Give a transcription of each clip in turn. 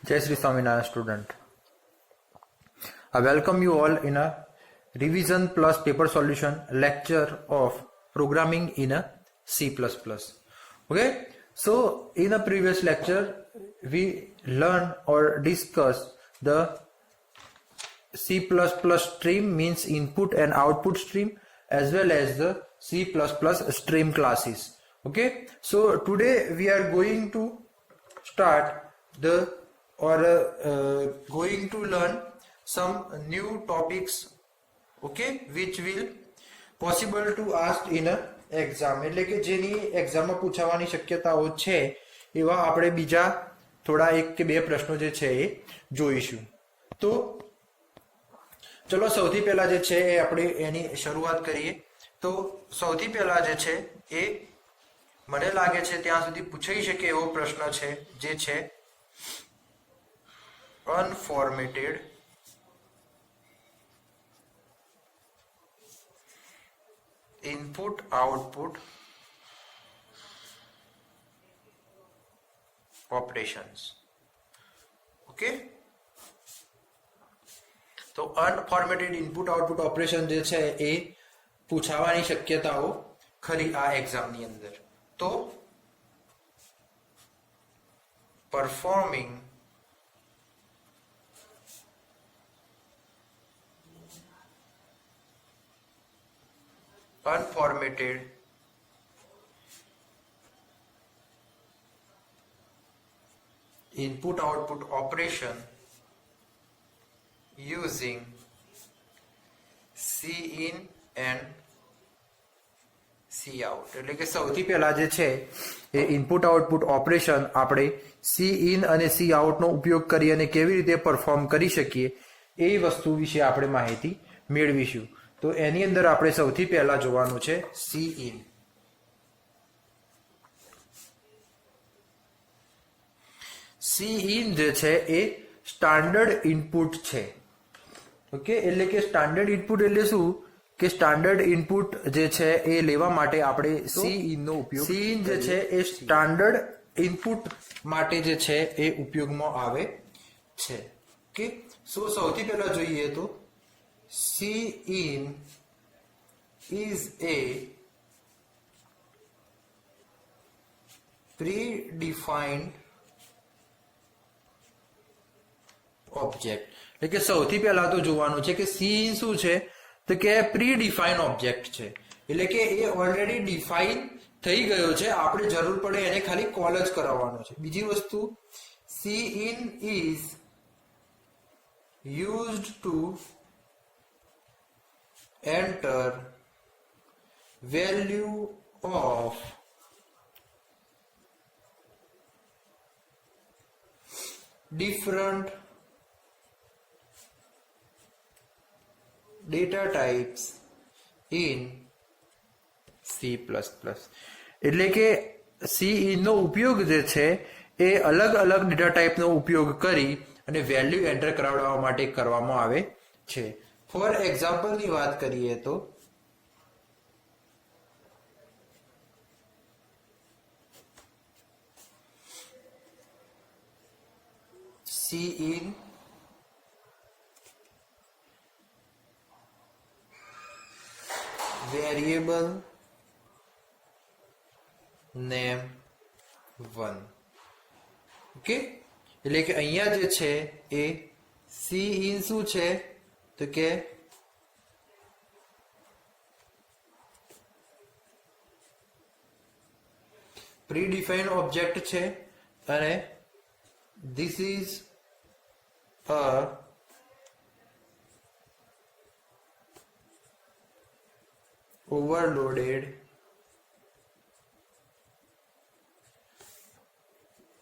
Jai Sri Swaminarayan student. I welcome you all in a revision plus paper solution lecture of programming in a C++. Okay, so in a previous lecture we learned or discussed the C++ stream means input and output stream as well as the C++ stream classes. Okay, so today we are going to start going to learn some new topics, okay, which will possible to ask in a exam. એટલે કે જેની એક્ઝામમાં પૂછાવાની શક્યતાઓ છે એવા આપણે બીજા થોડા એક કે બે પ્રશ્નો જે છે એ જોઈશું. તો ચલો સૌથી પહેલા જે છે એ આપણે એની શરૂઆત કરીએ. તો સૌથી પહેલા જે છે એ મને લાગે છે ત્યાં સુધી પૂછાઈ શકે એવો પ્રશ્ન છે જે છે unformatted input output operations. Okay, તો અનફોર્મેટેડ ઇનપુટ આઉટપુટ ઓપરેશન જે છે એ પૂછાવાની શક્યતાઓ ખરી આ એક્ઝામની અંદર. તો performing unformatted input output operation using Cin and Cout. એટલે કે સૌથી પહેલા જે છે એ ઇનપુટ આઉટપુટ ઓપરેશન આપણે Cin અને Cout નો ઉપયોગ કરી અને કેવી રીતે પરફોર્મ કરી શકીએ એ વસ્તુ વિશે આપણે માહિતી મેળવીશું. તો એની અંદર આપણે સૌથી પહેલા જોવાનું છે Cin. Cin જે છે એ સ્ટાન્ડર્ડ ઇનપુટ છે. ઓકે, એટલે કે સ્ટાન્ડર્ડ ઇનપુટ એટલે શું કે સ્ટાન્ડર્ડ ઇનપુટ જે છે એ લેવા માટે આપણે Cin નો ઉપયોગ Cin જે છે એ સ્ટાન્ડર્ડ ઇનપુટ માટે જે છે એ ઉપયોગમાં આવે છે. ઓકે, સો સૌથી પહેલા જોઈએ તો Cin is a predefined object. એટલે કે સૌથી પહેલા તો જોવાનું છે કે Cin શું છે તો કે પ્રીડિફાઇન ઓબ્જેક્ટ છે. એટલે કે એ ઓલરેડી ડિફાઇન થઈ ગયો છે, આપણે જરૂર પડે એને ખાલી કોલ જ કરાવવાનો છે. બીજી વસ્તુ Cin is used to enter value of different data types in C++. એટલે કે Cin નો ઉપયોગ જે છે એ અલગ અલગ ડેટા ટાઈપનો ઉપયોગ કરી અને વેલ્યુ એન્ટર કરાવવા માટે કરવામાં આવે છે. ફોર એક્ઝામ્પલની વાત કરીએ તો Cin variable name 1. ઓકે, એટલે કે અહીંયા જે છે એ Cin શું છે તો કે પ્રીડિફાઇન ઓબ્જેક્ટ છે અને this is a overloaded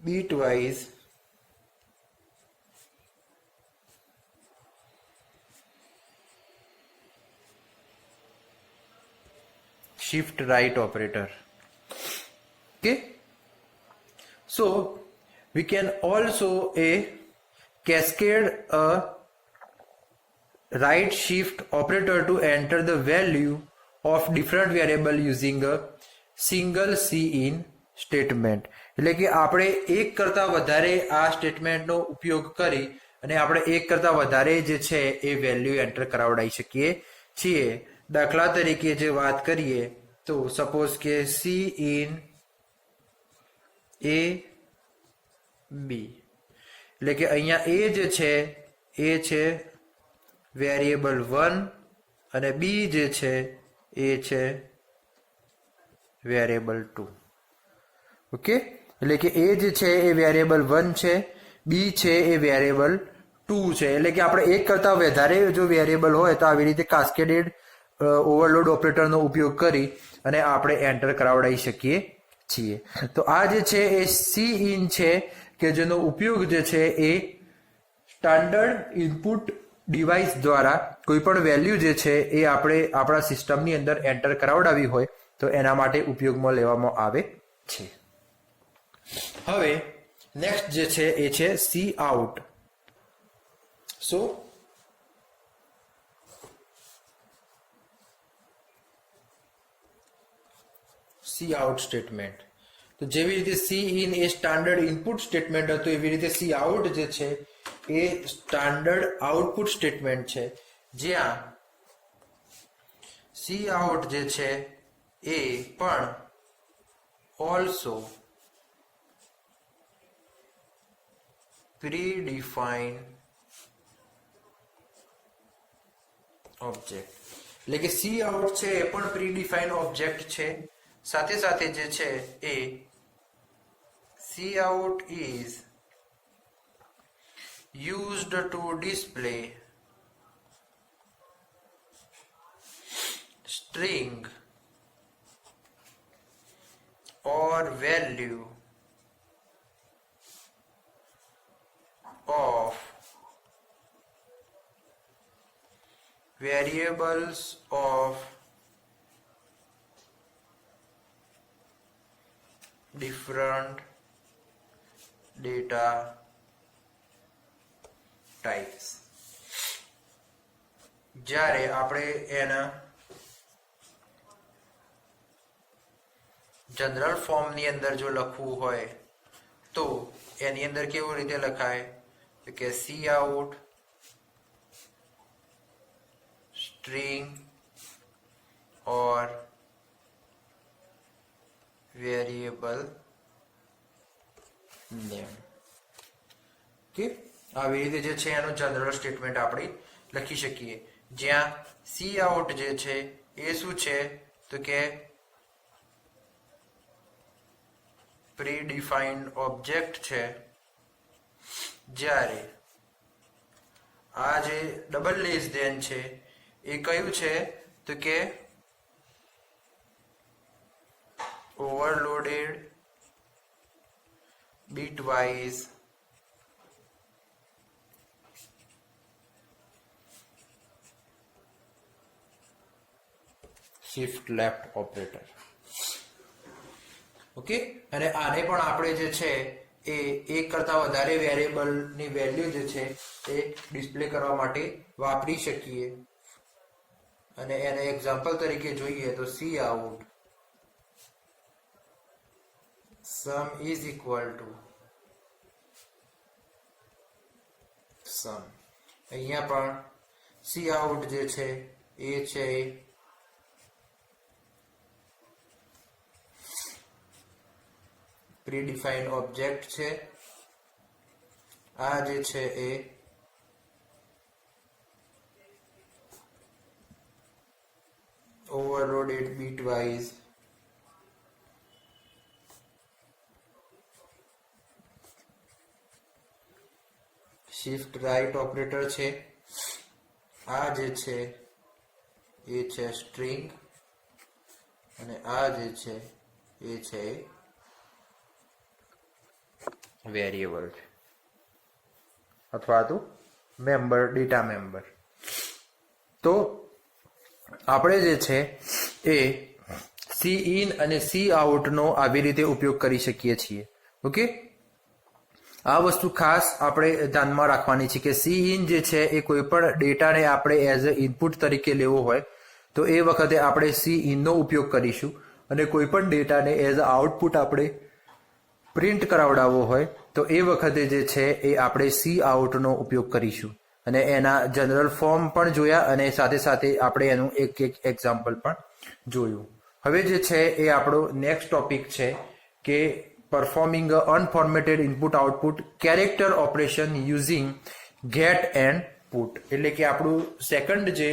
bitwise shift right operator. Okay, so we can also cascade a right shift operator to enter the value of different variable using a single Cin statement. એટલે કે આપણે એક કરતા વધારે આ સ્ટેટમેન્ટનો ઉપયોગ કરી અને આપણે એક કરતા વધારે જે છે એ વેલ્યુ એન્ટર કરાવડાવી શકીએ છીએ. દાખલા તરીકે જે વાત કરીએ તો સપોઝ કે સી ઇન એ બી, એટલે કે અહીંયા એ જે છે એ છે વેરિયેબલ 1 અને બી જે છે એ છે વેરિયેબલ 2. ઓકે, એટલે કે એ જે છે એ વેરિયેબલ 1 છે, બી છે એ વેરિયેબલ 2 છે. એટલે કે આપણે એક કરતા વધારે જો વેરિયેબલ હોય તો આવી રીતે કાસ્કેડેડ ઓવરલોડ ઓપરેટરનો ઉપયોગ કરી અને આપણે એન્ટર કરાવડાવી શકીએ છીએ. તો આ જે છે એ સી ઇન છે કે જેનો ઉપયોગ જે છે એ સ્ટાન્ડર્ડ ઇનપુટ ડિવાઇસ દ્વારા કોઈ પણ વેલ્યુ જે છે એ આપણે આપણા સિસ્ટમની અંદર એન્ટર કરાવડાવી હોય તો એના માટે ઉપયોગમાં લેવામાં આવે છે. હવે નેક્સ્ટ જે છે એ છે સી આઉટ. સો સી આઉટ સ્ટેટમેન્ટ, તો જેવી રીતે C in A standard input statement હતું એવી રીતે સી આઉટ જે છે એ સ્ટાન્ડર્ડ આઉટપુટ સ્ટેટમેન્ટ છે, જ્યાં સી આઉટ જે છે એ પણ ઓલસો પ્રીડિફાઇન્ડ ઓબ્જેક્ટ, એટલે કે સી આઉટ છે એ પણ પ્રીડિફાઇન્ડ ઓબ્જેક્ટ છે. સાથે સાથે જે છે એ cout is used to display string or value of variables of different data types. જ્યારે આપણે એના જનરલ ફોર્મની અંદર જો લખવું હોય તો એની અંદર કેવી રીતે લખાય કે સી આઉટ સ્ટ્રિંગ ઓર વેરિયેબલ નેમ. ઓકે, આવી રીતે જે છે એનું જનરલ સ્ટેટમેન્ટ આપણે લખી શકીએ, જ્યાં સી આઉટ જે છે એ શું છે તો કે પ્રીડિફાઇન્ડ ઓબ્જેક્ટ છે, જ્યારે આ જે ડબલ લેસ ધેન છે એ કયું છે તો કે overloaded bitwise shift left operator. Okay, અને આને પણ આપણે જે છે એ એક કરતા વધારે વેરિયેબલ ની વેલ્યુ જે છે એ ડિસ્પ્લે કરવા માટે વાપરી શકીએ. અને એને એક્ઝામ્પલ તરીકે જોઈએ તો C out sum is equal to sum. અહીંયા પણ સી આઉટ જે છે એ છે પ્રીડિફાઇન્ડ ઓબ્જેક્ટ છે, આ જે છે એ overloaded bitwise shift right operator છે, આ જે છે એ છે સ્ટ્રિંગ અને આ જે છે એ છે વેરિયેબલ છે અથવા તો મેમ્બર, ડેટા મેમ્બર. તો આપણે જે છે એ સી ઇન અને સી આઉટનો આવી રીતે ઉપયોગ કરી શકીએ છીએ. ઓકે, આ વસ્તુ ખાસ આપણે ધ્યાનમાં રાખવાની છે કે સી ઇન જે છે એ કોઈ પણ ડેટાને આપણે એઝ અ ઇનપુટ તરીકે લેવો હોય તો એ વખતે આપણે સી ઇનનો ઉપયોગ કરીશું અને કોઈ પણ ડેટાને એઝ અ આઉટપુટ આપણે પ્રિન્ટ કરાવડાવવો હોય તો એ વખતે જે છે એ આપણે સી આઉટનો ઉપયોગ કરીશું અને એના જનરલ ફોર્મ પણ જોયા અને સાથે સાથે આપણે એનું એક એક એક્ઝામ્પલ પણ જોયું. હવે જે છે એ આપણો નેક્સ્ટ ટોપિક છે કે performing unformatted input output character operation using get and put. એટલે કે આપણું સેકન્ડ જે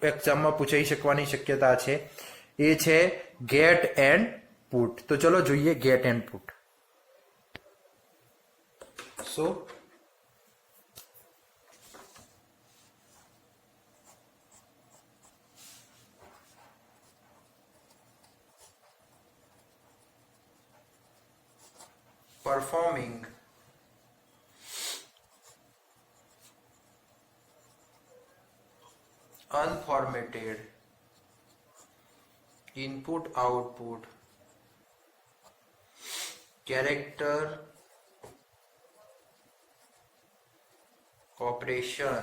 એક્ઝામમાં પૂછાઈ શકવાની શક્યતા છે એ છે ગેટ એન્ડ પુટ. તો ચલો જોઈએ get and put. So performing unformatted input output character operation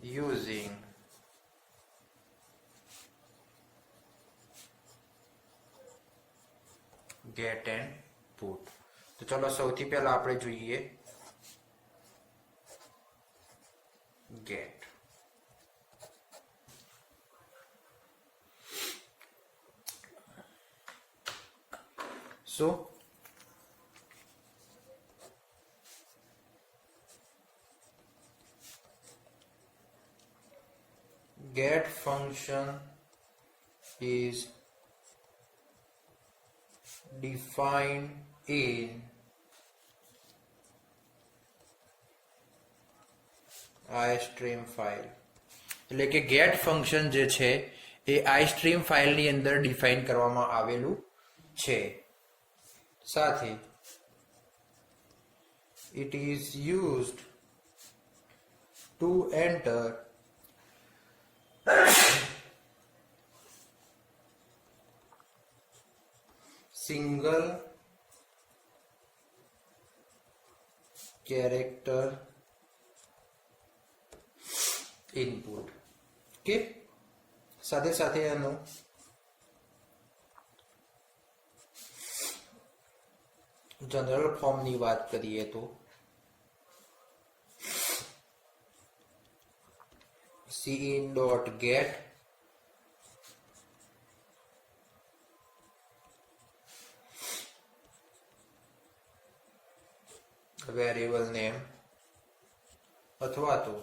using get and put. તો ચલો સૌથી પહેલા આપણે જોઈએ get. So get function is defined in iStream file. એટલે કે get ફંક્શન જે છે એ iStream ફાઇલની અંદર ડિફાઇન કરવામાં આવેલું છે. સાથે it is used to enter single character input. Okay, સાથે સાથે એનું જનરલ ફોર્મની વાત કરીએ તો cin.get વેરિયેબલ નેમ અથવા તો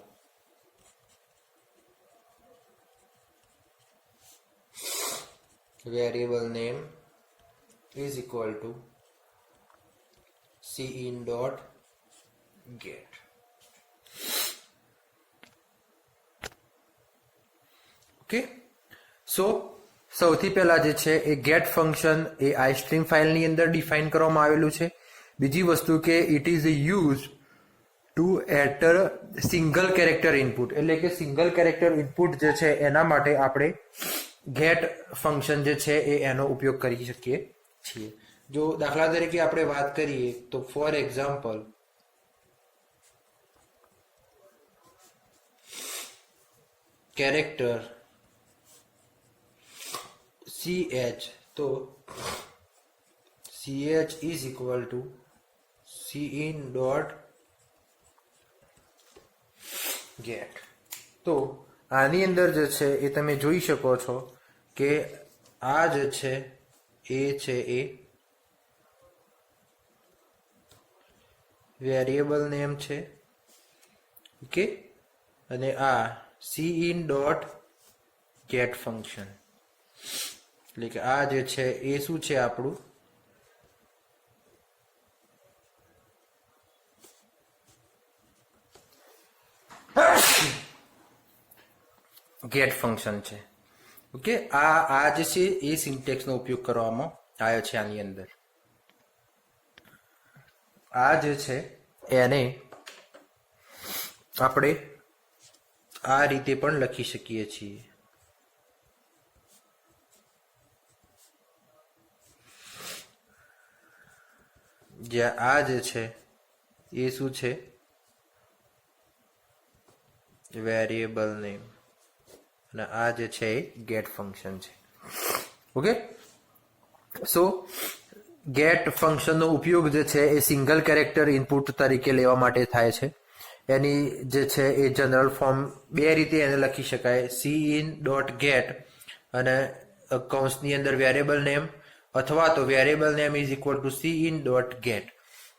variable name is equal to cin.get. Okay, so સૌથી પહેલા જે છે એ ગેટ ફંક્શન એ iStream ફાઇલની અંદર ડિફાઇન કરવામાં આવેલું છે. બીજી વસ્તુ કે it is use to enter single character input. એટલે કે સિંગલ કેરેક્ટર ઇનપુટ જે છે એના માટે આપણે ગેટ ફંક્શન જે છે એ એનો ઉપયોગ કરી શકીએ છીએ. જો દાખલા તરીકે આપણે વાત કરીએ તો ફોર એક્ઝામ્પલ કેરેક્ટર ch, તો ch is equal to cin.get. તો આની અંદર જે છે એ તમે જોઈ શકો છો કે આ જે છે એ વેરિયેબલ નેમ છે. ઓકે, અને આ cin.get ફંક્શન. એટલે કે આ જે છે એ શું છે આપણું ગેટ ફંક્શન છે. ઓકે, આ જે છે એ સિન્ટેક્સનો ઉપયોગ કરવામાં આવ્યો છે આની અંદર. આ જે છે એને આપણે આ રીતે પણ લખી શકીએ છીએ. જ્યાં આ જે છે એ શું છે વેરિયેબલ નેમ અને આ જે છે એ ગેટ ફંક્શન છે. ઓકે, સો ગેટ ફંક્શનનો ઉપયોગ જે છે એ સિંગલ કેરેક્ટર ઇનપુટ તરીકે લેવા માટે થાય છે. એની જે છે એ જનરલ ફોર્મ બે રીતે એને લખી શકાય, cin.get અને કૌંસની અંદર વેરિયેબલ નેમ અથવા તો variable name is equal to cin.get.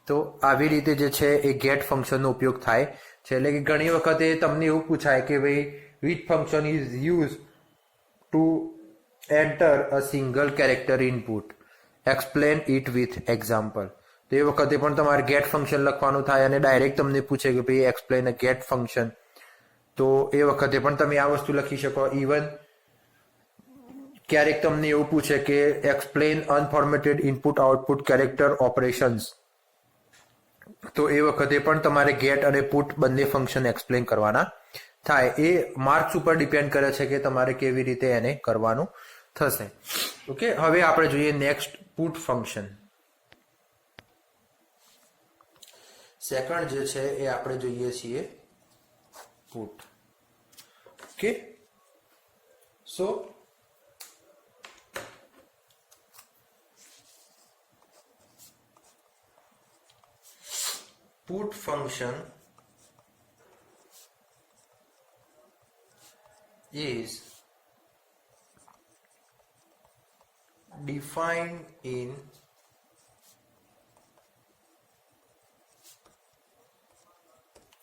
તો આવી રીતે જે છે એ ગેટ ફંક્શનનો ઉપયોગ થાય છે. એટલે કે ઘણી વખતે તમને એવું પૂછાય કે ભાઈ which function is used to enter a single character input, explain it with example. તો એ વખતે પણ તમારે ગેટ ફંક્શન લખવાનું થાય અને ડાયરેક્ટ તમને પૂછે કે ભાઈ એક્સપ્લેન અ ગેટ ફંક્શન, તો એ વખતે પણ તમે આ વસ્તુ લખી શકો. ઇવન ક્યારેક તમને એવું પૂછે કે explain unformatted input output character operations, તો એ વખતે પણ તમારે ગેટ અને પુટ બંને ફંક્શન એક્સપ્લેન કરવાના થાય. એ માર્ક્સ ઉપર ડિપેન્ડ કરે છે કે તમારે કેવી રીતે એને કરવાનું થશે. ઓકે, હવે આપણે જોઈએ નેક્સ્ટ પુટ ફંક્શન. સેકન્ડ જે છે એ આપણે જોઈએ છીએ put. Okay, so put function is defined in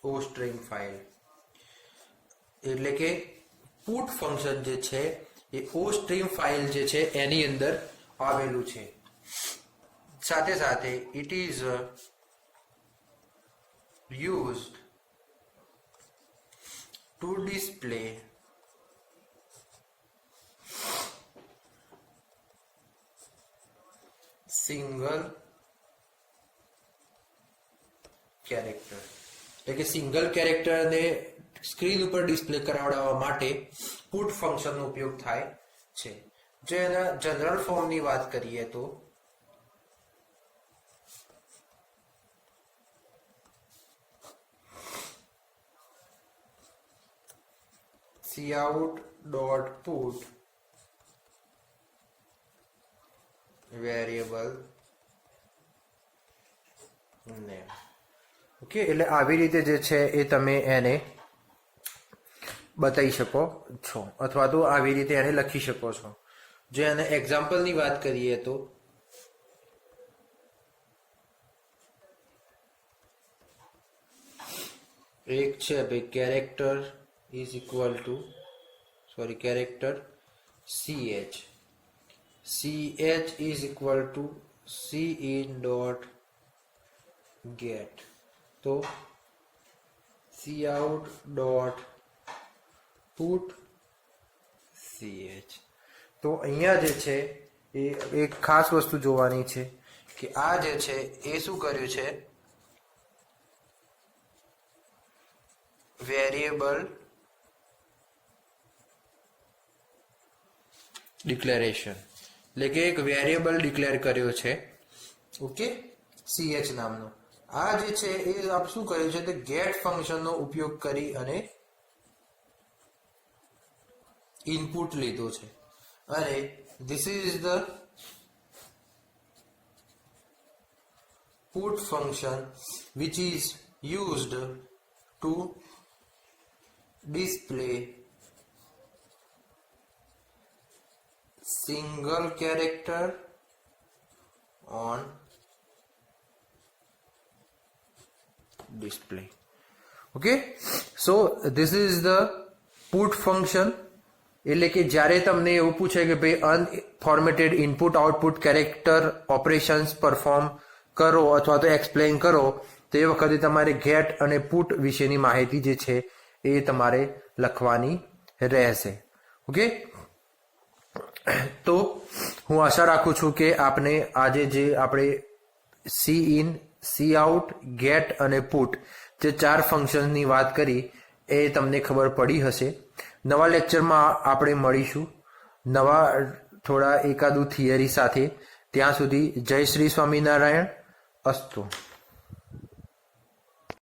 ostring file. એટલે કે પુટ ફંક્શન જે છે એ ostring ફાઇલ જે છે એની અંદર આવેલું છે. સાથે સાથે it is used to display single character. એટલે કે સિંગલ કેરેક્ટરને સ્ક્રીન ઉપર ડિસ્પ્લે કરાવડાવવા માટે પુટ ફંક્શનનો ઉપયોગ થાય છે. જો એના જનરલ ફોર્મની વાત કરીએ તો cout.put variable name. ઓકે, એટલે આવી રીતે જે છે એ તમે એને બતાવી શકો છો અથવા તો આવી રીતે એને લખી શકો છો. જો એને એક્ઝામ્પલની વાત કરીએ તો એક છે ભાઈ character is equal to character ch is equal to cin.get. તો cout.put ch. તો અહીંયા જે છે એ એક ખાસ વસ્તુ જોવાની છે કે આ જે છે એ શું કર્યું છે, વેરિયેબલ ડિક્લેરેશન, એટલે કે એક વેરિયેબલ ડિક્લેર કર્યો છે. ઓકે, ch નામનો. આ જે છે એ આપ શું કર્યું છે, તો ગેટ ફંક્શનનો ઉપયોગ કરી અને ઇનપુટ લીધો છે. અને this is the put function which is used to display single character on display. Okay, so this is the put function. એટલે કે જ્યારે તમને એવું પૂછે કે ભાઈ unformatted input output character operations perform કરો અથવા તો એક્સપ્લેન કરો, તો એ વખતે તમારે ગેટ અને પુટ વિશેની માહિતી જે છે એ તમારે લખવાની રહેશે. ઓકે, તો હું આશા રાખું છું કે આપને આજે જે આપણે cin, cout, get અને put જે ચાર ફંક્શનની વાત કરી એ તમને ખબર પડી હશે. નવા લેક્ચરમાં આપણે મળીશું નવા થોડા એકાદું થિયરી સાથે. ત્યાં સુધી જય શ્રી સ્વામિનારાયણ. અસ્તુ.